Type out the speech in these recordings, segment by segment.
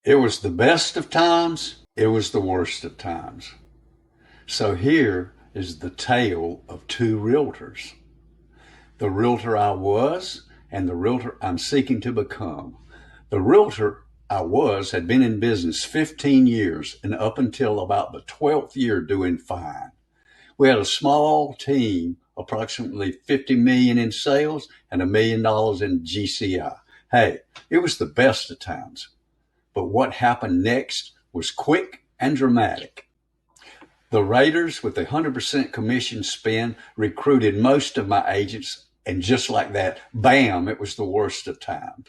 It was the best of times. It was the worst of times. So here is the tale of two realtors. The realtor I was and the realtor I'm seeking to become. The realtor I was had been in business 15 years and up until about the 12th year doing fine. We had a small team, approximately 50 million in sales and $1 million in GCI. Hey, it was the best of times. But what happened next was quick and dramatic. The Raiders, with a 100% commission spend, recruited most of my agents, and just like that, bam, it was the worst of times.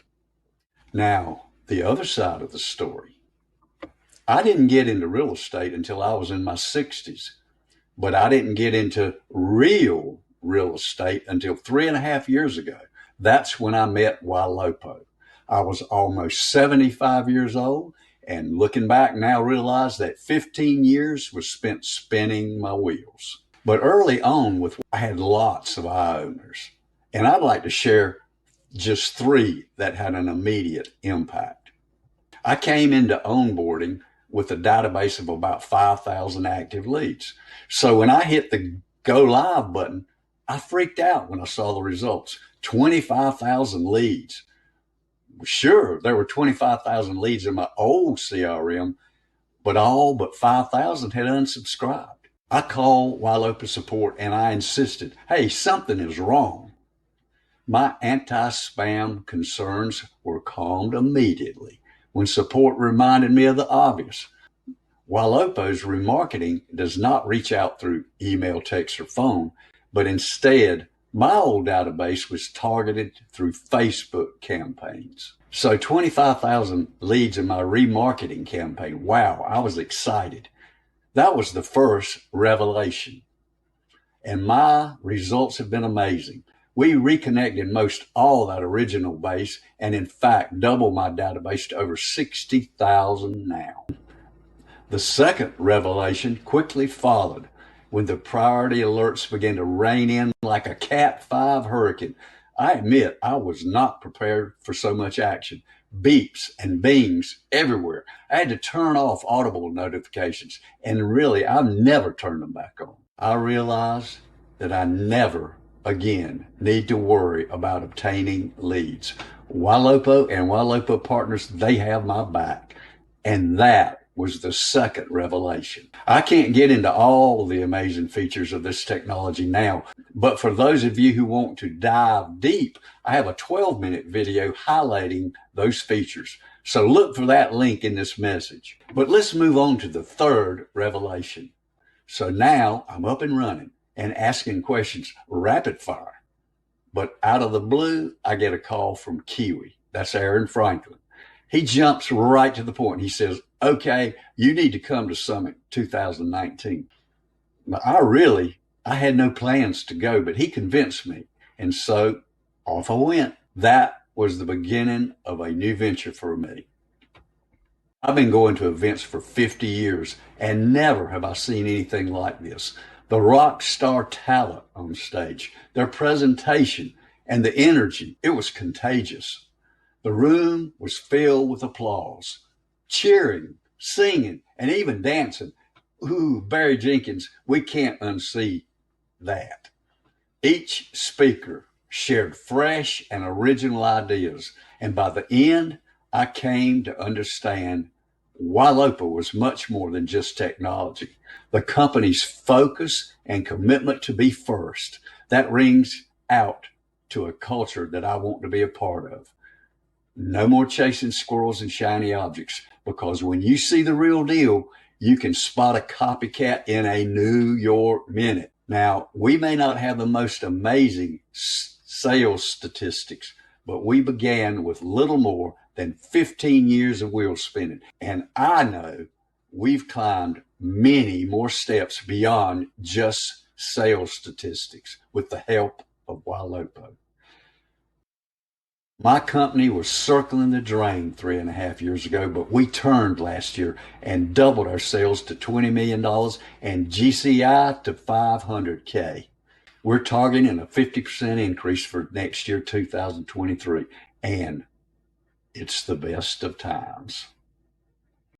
Now, the other side of the story. I didn't get into real estate until I was in my 60s, but I didn't get into real estate until 3.5 years ago. That's when I met Ylopo. I was almost 75 years old, and looking back now realize that 15 years was spent spinning my wheels. But early on, I had lots of eye openers, and I'd like to share just 3 that had an immediate impact. I came into onboarding with a database of about 5,000 active leads. So when I hit the go live button, I freaked out when I saw the results. 25,000 leads. Sure, there were 25,000 leads in my old CRM, but all but 5,000 had unsubscribed. I called Ylopo support and I insisted, hey, something is wrong. My anti-spam concerns were calmed immediately when support reminded me of the obvious. Ylopo's remarketing does not reach out through email, text, or phone, but instead, my old database was targeted through Facebook campaigns. So 25,000 leads in my remarketing campaign. Wow, I was excited. That was the first revelation. And my results have been amazing. We reconnected most all that original base and in fact doubled my database to over 60,000 now. The second revelation quickly followed when the priority alerts began to rain in like a Cat 5 hurricane. I admit I was not prepared for so much action. Beeps and bings everywhere. I had to turn off audible notifications, and really, I've never turned them back on. I realized that I never again need to worry about obtaining leads. Ylopo and Ylopo partners, they have my back. And that was the second revelation. I can't get into all the amazing features of this technology now, but for those of you who want to dive deep, I have a 12-minute video highlighting those features. So look for that link in this message. But let's move on to the third revelation. So now I'm up and running and asking questions rapid fire. But out of the blue, I get a call from Kiwi. That's Aaron Franklin. He jumps right to the point. He says, okay, you need to come to Summit 2019. I had no plans to go, but he convinced me. And so off I went. That was the beginning of a new venture for me. I've been going to events for 50 years and never have I seen anything like this. The rock star talent on stage, their presentation, and the energy, it was contagious. The room was filled with applause, cheering, singing, and even dancing. Ooh, Barry Jenkins, we can't unsee that. Each speaker shared fresh and original ideas, and by the end, I came to understand Ylopo was much more than just technology. The company's focus and commitment to be first, that rings out to a culture that I want to be a part of. No more chasing squirrels and shiny objects, because when you see the real deal, you can spot a copycat in a New York minute. Now, we may not have the most amazing sales statistics, but we began with little more than 15 years of wheel spinning. And I know we've climbed many more steps beyond just sales statistics with the help of Ylopo. My company was circling the drain 3.5 years ago, but we turned last year and doubled our sales to $20 million and GCI to $500K. We're targeting a 50% increase for next year, 2023, and it's the best of times.